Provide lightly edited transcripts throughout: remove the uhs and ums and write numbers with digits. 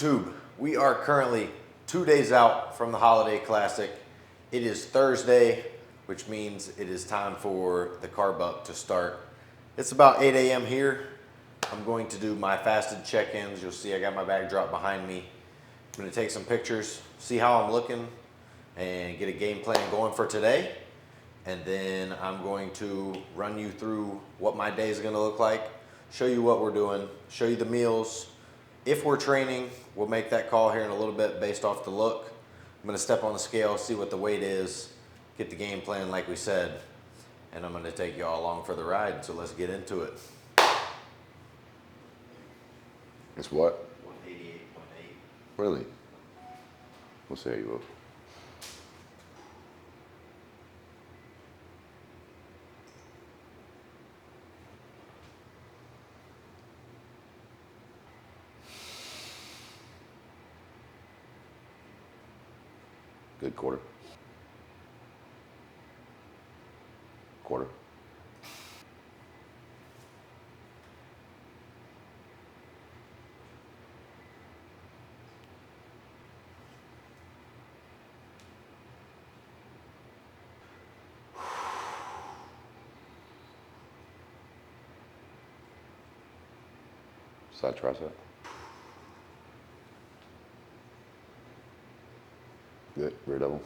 YouTube, we are currently 2 days out from the Holiday Classic. It is Thursday, which means it is time for the carb up to start. It's about 8 a.m. here. I'm going to do my fasted check-ins. You'll see I got my backdrop behind me. I'm going to take some pictures, see how I'm looking, and get a game plan going for today. And then I'm going to run you through what my day is going to look like, show you what we're doing, show you the meals. If we're training, we'll make that call here in a little bit based off the look. I'm going to step on the scale, see what the weight is, get the game plan like we said, and I'm going to take y'all along for the ride. So let's get into it. It's what? 188.8. Really? We'll see how you look. Good quarter. Quarter. Side tricep. Good. Rear double.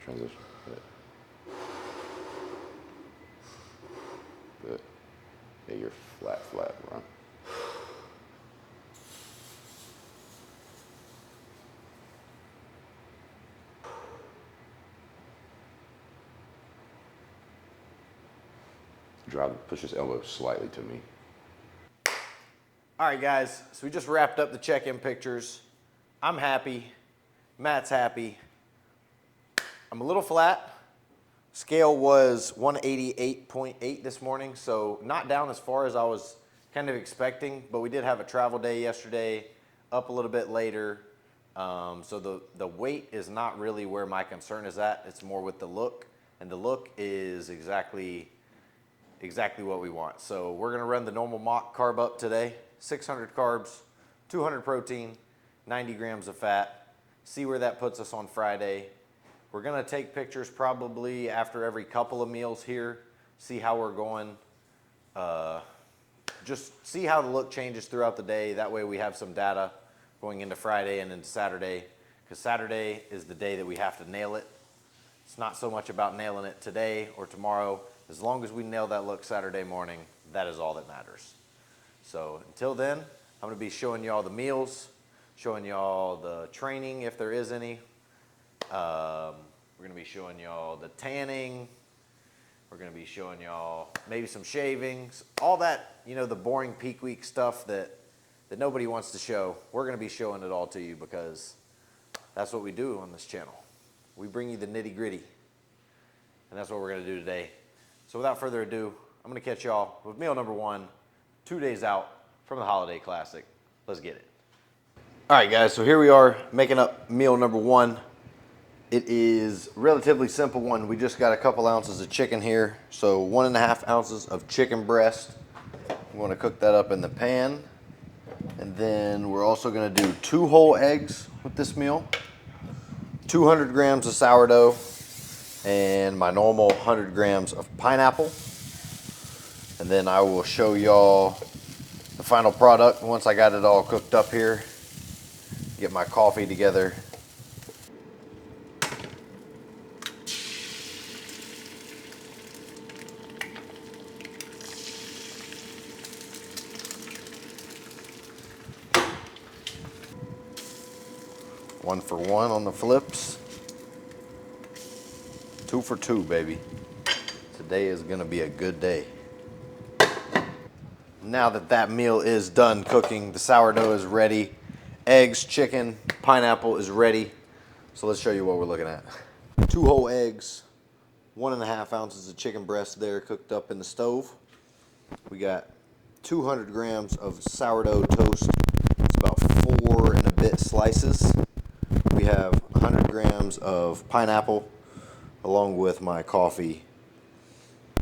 Transition. Good. Good. Yeah, you're flat, run. Push his elbow slightly to me. All right, guys, so we just wrapped up the check-in pictures. I'm happy. Matt's happy. I'm a little flat. Scale was 188.8 this morning, so not down as far as I was kind of expecting, but we did have a travel day yesterday, up a little bit later. So the weight is not really where my concern is at. It's more with the look, and the look is exactly what we want. So we're gonna run the normal mock carb up today. 600 carbs, 200 protein, 90 grams of fat. See where that puts us on Friday. We're gonna take pictures probably after every couple of meals here, see how we're going. Just see how the look changes throughout the day. That way we have some data going into Friday and into Saturday, because Saturday is the day that we have to nail it. It's not so much about nailing it today or tomorrow. As long as we nail that look Saturday morning, that is all that matters. So until then, I'm gonna be showing y'all the meals, showing y'all the training if there is any. We're gonna be showing y'all the tanning. We're gonna be showing y'all maybe some shavings, all that, you know, the boring peak week stuff that nobody wants to show. We're gonna be showing it all to you because that's what we do on this channel. We bring you the nitty gritty, and that's what we're gonna do today. So without further ado, I'm gonna catch y'all with meal number 1, 2 days out from the Holiday Classic. Let's get it. All right, guys, so here we are making up meal number 1. It is a relatively simple one. We just got a couple ounces of chicken here. So 1.5 ounces of chicken breast. We wanna cook that up in the pan. And then we're also gonna do 2 whole eggs with this meal, 200 grams of sourdough, and my normal 100 grams of pineapple. And then I will show y'all the final product once I got it all cooked up here. Get my coffee together. One for one on the flips. 2 for 2, baby. Today is gonna be a good day. Now that meal is done cooking, the sourdough is ready, eggs, chicken, pineapple is ready. So let's show you what we're looking at. 2 whole eggs, 1.5 ounces of chicken breast there cooked up in the stove. We got 200 grams of sourdough toast. It's about 4 and a bit slices. We have 100 grams grams of pineapple along with my coffee.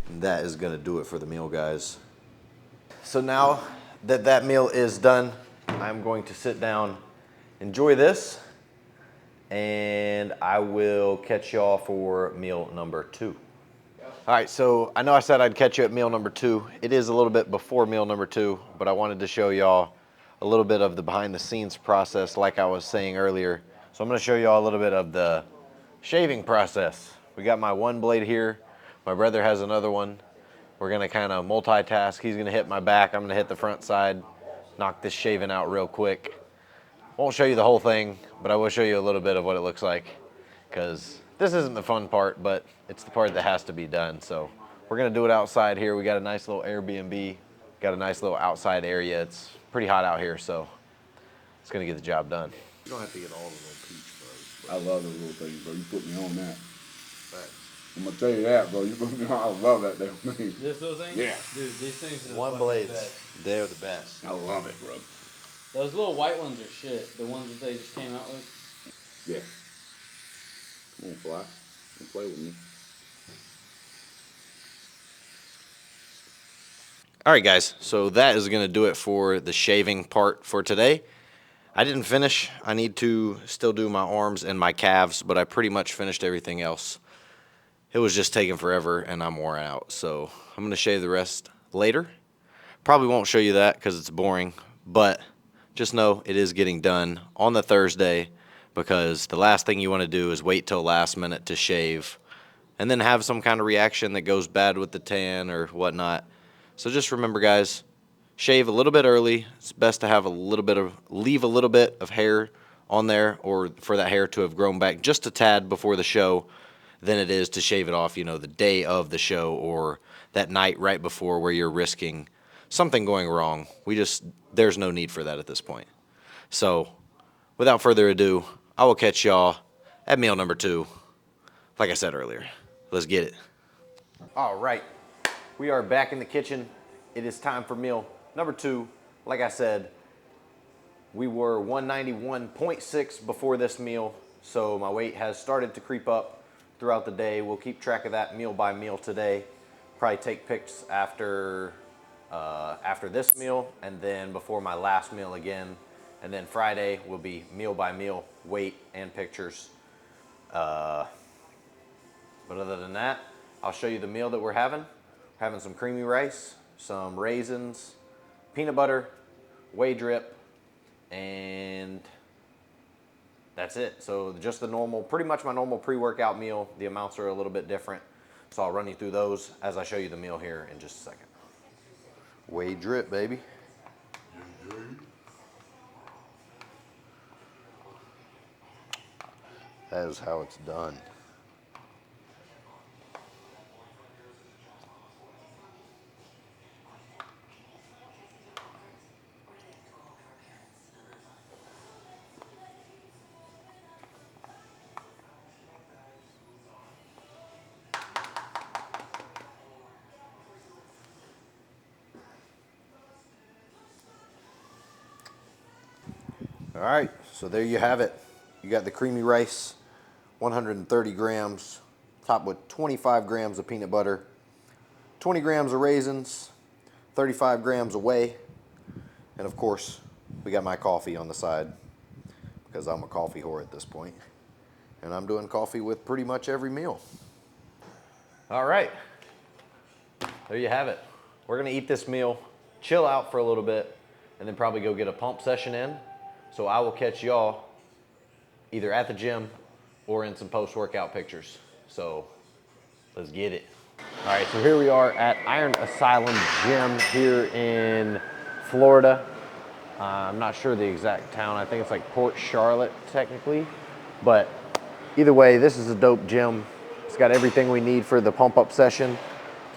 And that is gonna do it for the meal, guys. So now that that meal is done, I'm going to sit down, enjoy this, and I will catch y'all for meal number 2. All right, so I know I said I'd catch you at meal number 2. It is a little bit before meal number 2, but I wanted to show y'all a little bit of the behind the scenes process like I was saying earlier. So I'm gonna show y'all a little bit of the shaving process. We got my one blade here. My brother has another one. We're gonna kind of multitask. He's gonna hit my back. I'm gonna hit the front side, knock this shaving out real quick. Won't show you the whole thing, but I will show you a little bit of what it looks like, because this isn't the fun part, but it's the part that has to be done. So we're gonna do it outside here. We got a nice little Airbnb, got a nice little outside area. It's pretty hot out here, so it's gonna get the job done. You don't have to get all the little peach fuzz. I love those little things, bro. You put me on that. I'm gonna tell you that, bro. You put me on. I love that damn thing. This little thing? Yeah. Dude, these things are the One fucking blades, best. they're the best. I love it, bro. Those little white ones are shit. The ones that they just came out with. Yeah. Come on, fly. Don't play with me. All right, guys, so that is gonna do it for the shaving part for today. I didn't finish. I need to still do my arms and my calves, but I pretty much finished everything else. It was just taking forever and I'm worn out, so I'm gonna shave the rest later. Probably won't show you that because it's boring, but just know it is getting done on the Thursday, because the last thing you wanna do is wait till last minute to shave and then have some kind of reaction that goes bad with the tan or whatnot. So just remember, guys, shave a little bit early. It's best to have leave a little bit of hair on there, or for that hair to have grown back just a tad before the show, than it is to shave it off, the day of the show or that night right before, where you're risking something going wrong. There's no need for that at this point. So without further ado, I will catch y'all at meal number 2. Like I said earlier, let's get it. All right. We are back in the kitchen. It is time for meal number 2. Like I said, we were 191.6 before this meal, so my weight has started to creep up throughout the day. We'll keep track of that meal by meal today. Probably take pics after this meal, and then before my last meal again. And then Friday will be meal by meal, weight and pictures. But other than that, I'll show you the meal that we're having. We're having some creamy rice, some raisins, peanut butter, whey drip, and that's it. So just the normal, pretty much my normal pre-workout meal. The amounts are a little bit different, so I'll run you through those as I show you the meal here in just a second. Whey drip, baby. That is how it's done. All right, so there you have it. You got the creamy rice, 130 grams, topped with 25 grams of peanut butter, 20 grams of raisins, 35 grams of whey, and of course, we got my coffee on the side, because I'm a coffee whore at this point, and I'm doing coffee with pretty much every meal. All right, there you have it. We're gonna eat this meal, chill out for a little bit, and then probably go get a pump session in. So I will catch y'all either at the gym or in some post-workout pictures. So let's get it. All right, so here we are at Iron Asylum Gym here in Florida. I'm not sure the exact town. I think it's like Port Charlotte technically. But either way, this is a dope gym. It's got everything we need for the pump-up session.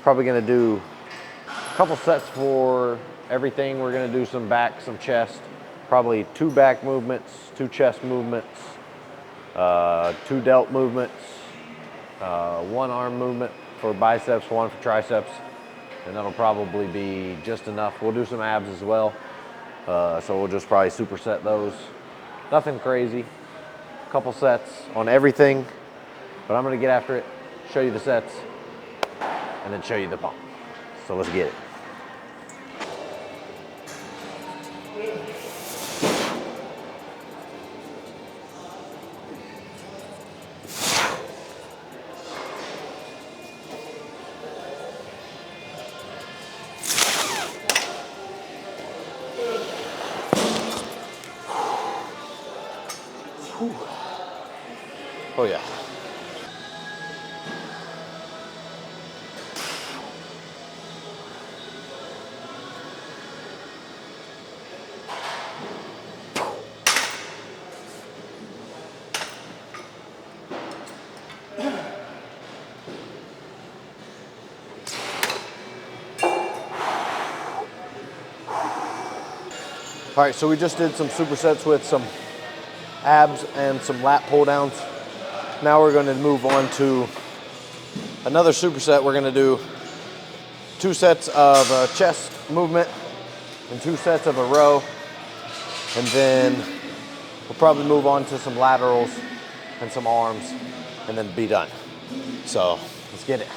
Probably gonna do a couple sets for everything. We're gonna do some back, some chest. Probably 2 back movements, 2 chest movements, 2 delt movements, 1 arm movement for biceps, 1 for triceps, and that'll probably be just enough. We'll do some abs as well, so we'll just probably superset those. Nothing crazy. couple sets on everything, but I'm gonna get after it, show you the sets, and then show you the pump. So let's get it. Oh yeah. All right, so we just did some supersets with some abs and some lat pull downs. Now we're gonna move on to another superset. We're gonna do 2 sets of chest movement and 2 sets of a row. And then we'll probably move on to some laterals and some arms and then be done. So let's get it.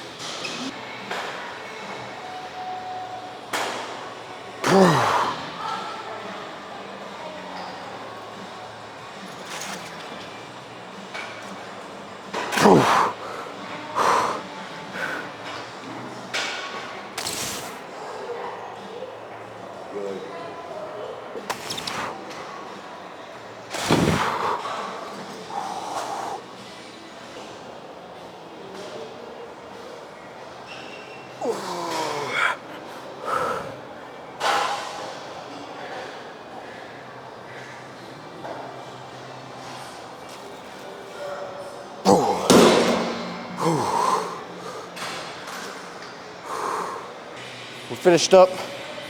We finished up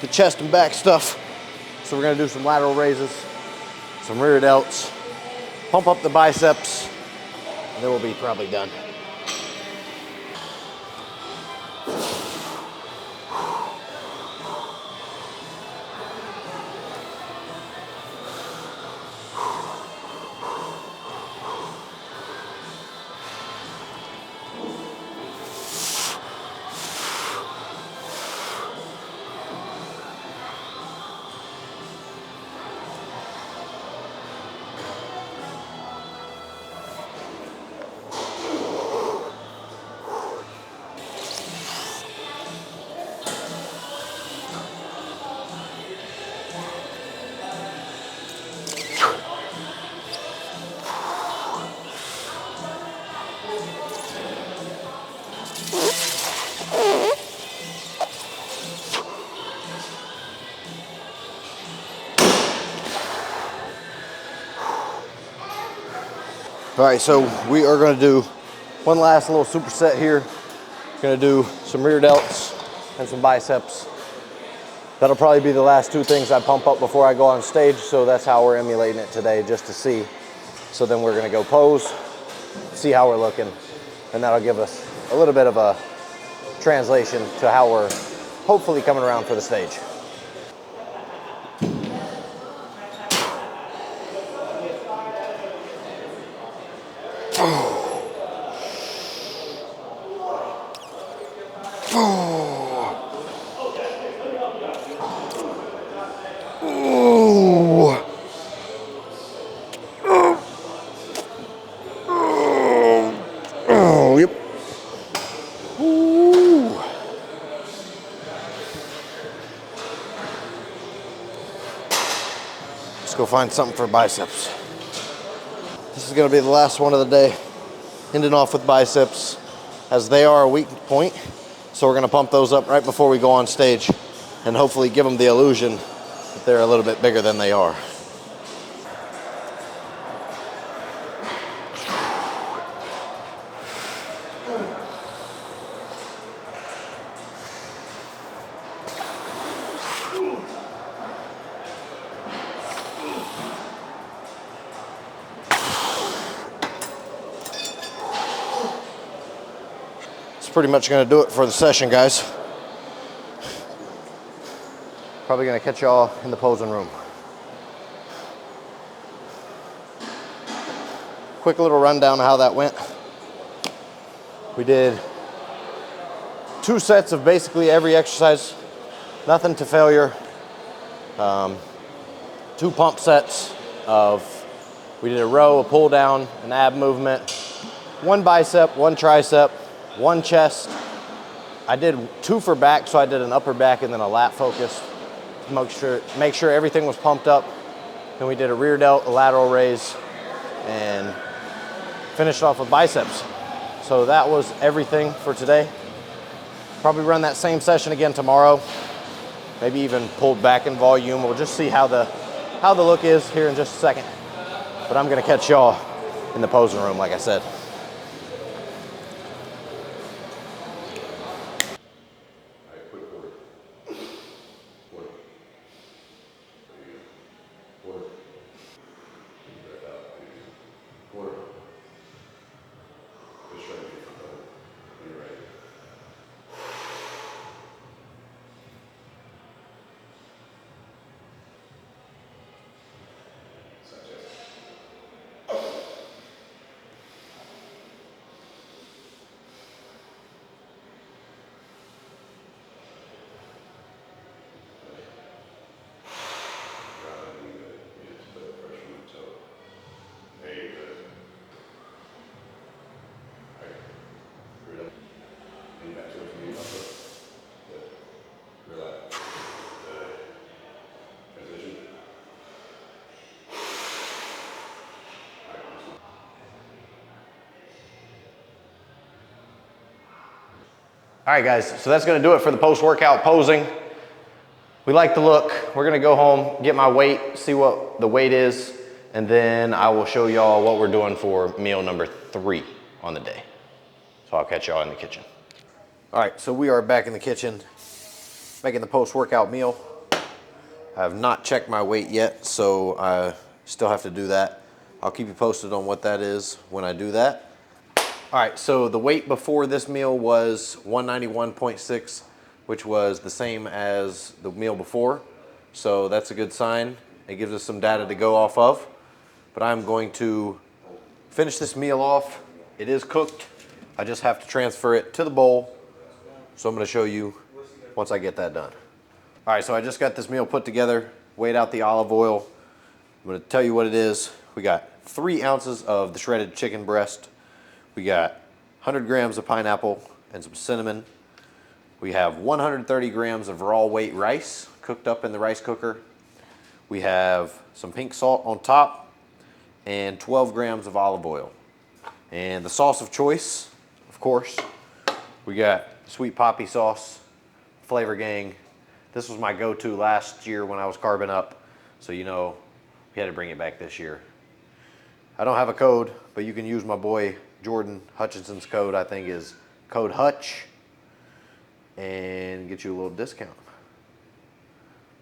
the chest and back stuff. So we're gonna do some lateral raises, some rear delts, pump up the biceps, and then we'll be probably done. All right, so we are gonna do one last little superset here. Gonna do some rear delts and some biceps. That'll probably be the last 2 things I pump up before I go on stage, so that's how we're emulating it today, just to see. So then we're gonna go pose, see how we're looking, and that'll give us a little bit of a translation to how we're hopefully coming around for the stage. Yep. Let's go find something for biceps. This is gonna be the last one of the day, ending off with biceps, as they are a weak point. So we're gonna pump those up right before we go on stage and hopefully give them the illusion that they're a little bit bigger than they are. That's pretty much gonna do it for the session, guys. Probably gonna catch y'all in the posing room. quick little rundown of how that went. We did 2 sets of basically every exercise, nothing to failure. 2 pump sets of, we did a row, a pull down, an ab movement, 1 bicep, 1 tricep, 1 chest. I did 2 for back, so I did an upper back and then a lat focus to make sure everything was pumped up. Then we did a rear delt, a lateral raise, and finished off with biceps. So that was everything for today. Probably run that same session again tomorrow. Maybe even pulled back in volume. We'll just see how the look is here in just a second. But I'm gonna catch y'all in the posing room, like I said. All right, guys, so that's gonna do it for the post-workout posing. We like the look. We're gonna go home, get my weight, see what the weight is, and then I will show y'all what we're doing for meal number 3 on the day. So I'll catch y'all in the kitchen. All right, so we are back in the kitchen, making the post-workout meal. I have not checked my weight yet, so I still have to do that. I'll keep you posted on what that is when I do that. All right, so the weight before this meal was 191.6, which was the same as the meal before. So that's a good sign. It gives us some data to go off of. But I'm going to finish this meal off. It is cooked. I just have to transfer it to the bowl. So I'm gonna show you once I get that done. All right, so I just got this meal put together, weighed out the olive oil. I'm gonna tell you what it is. We got 3 ounces of the shredded chicken breast. We got 100 grams of pineapple and some cinnamon. We have 130 grams of raw weight rice cooked up in the rice cooker. We have some pink salt on top and 12 grams of olive oil. And the sauce of choice, of course, we got sweet poppy sauce, Flavor Gang. This was my go-to last year when I was carbing up. So you know, we had to bring it back this year. I don't have a code, but you can use my boy Jordan Hutchinson's code. I think is code Hutch, and get you a little discount.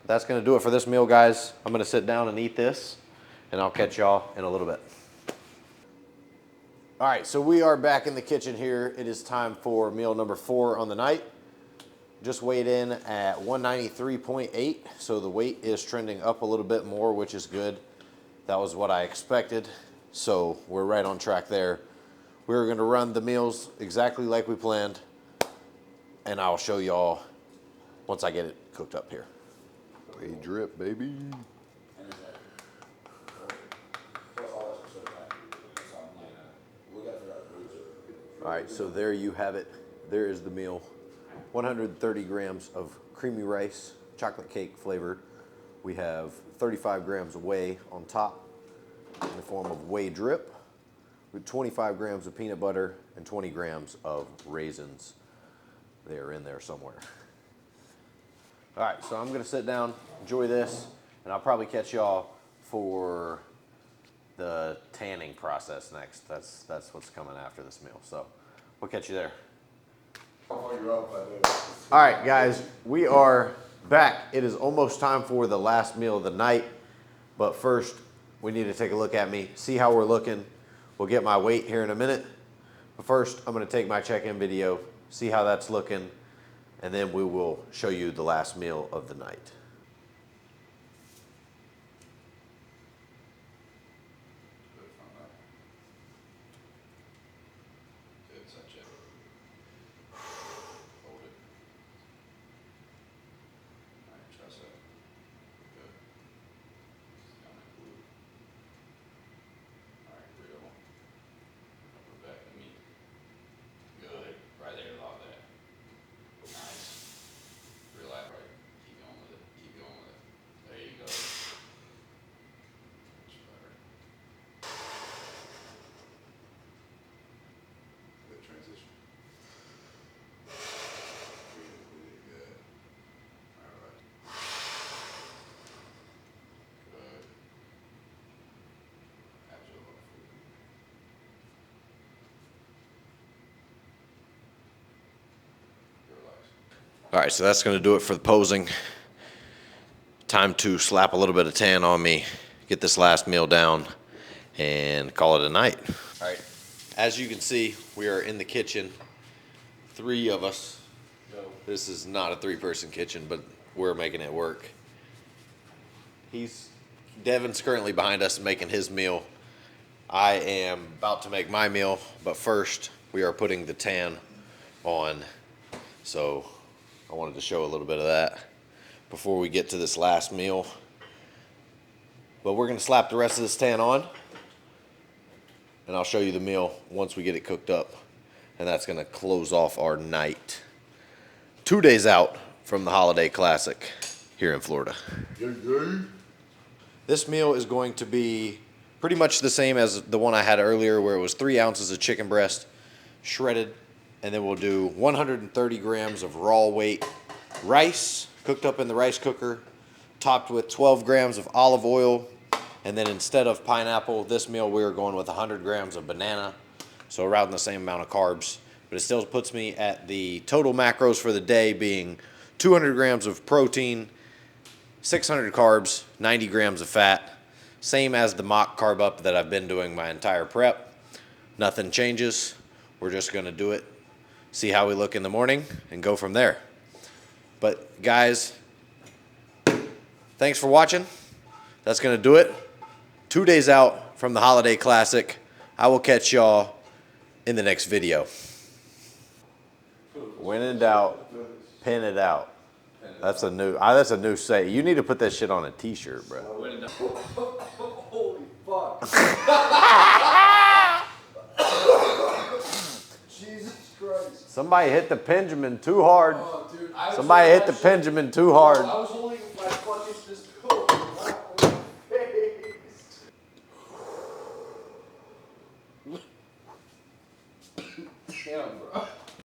That's gonna do it for this meal, guys. I'm gonna sit down and eat this, and I'll catch y'all in a little bit. All right, so we are back in the kitchen here. It is time for meal number 4 on the night. Just weighed in at 193.8, so the weight is trending up a little bit more, which is good. That was what I expected, so we're right on track there. We're gonna run the meals exactly like we planned, and I'll show y'all once I get it cooked up here. Way drip, baby. All right, so there you have it. There is the meal. 130 grams of creamy rice, chocolate cake flavored. We have 35 grams of whey on top in the form of whey drip, with 25 grams of peanut butter and 20 grams of raisins. They are in there somewhere. All right, so I'm gonna sit down, enjoy this, and I'll probably catch y'all for the tanning process next. That's what's coming after this meal. So we'll catch you there. All right, guys, we are back. It is almost time for the last meal of the night. But first, we need to take a look at me, see how we're looking. We'll get my weight here in a minute. But first, I'm gonna take my check-in video, see how that's looking, and then we will show you the last meal of the night. All right, so that's gonna do it for the posing. Time to slap a little bit of tan on me, get this last meal down, and call it a night. All right, as you can see, we are in the kitchen. 3 of us. This is not a 3-person kitchen, but we're making it work. Devin's currently behind us making his meal. I am about to make my meal, but first we are putting the tan on. So I wanted to show a little bit of that before we get to this last meal. But we're gonna slap the rest of this tan on, and I'll show you the meal once we get it cooked up. And that's gonna close off our night. 2 days out from the Holiday Classic here in Florida. This meal is going to be pretty much the same as the one I had earlier, where it was 3 ounces of chicken breast, shredded, and then we'll do 130 grams of raw weight rice, cooked up in the rice cooker, topped with 12 grams of olive oil, and then instead of pineapple, this meal we are going with 100 grams of banana, so around the same amount of carbs, but it still puts me at the total macros for the day being 200 grams of protein, 600 carbs, 90 grams of fat, same as the mock carb up that I've been doing my entire prep. Nothing changes. We're just gonna do it, see how we look in the morning, and go from there. But guys, thanks for watching. That's gonna do it. 2 days out from the Holiday Classic. I will catch y'all in the next video. When in doubt, pin it out. That's a new say. You need to put that shit on a t-shirt, bro. Holy fuck. Jesus Christ. Somebody hit the Benjamin too hard. Oh, dude, Somebody hit the Benjamin too hard. I was holding my fucking this pillow right on my face. Damn, bro.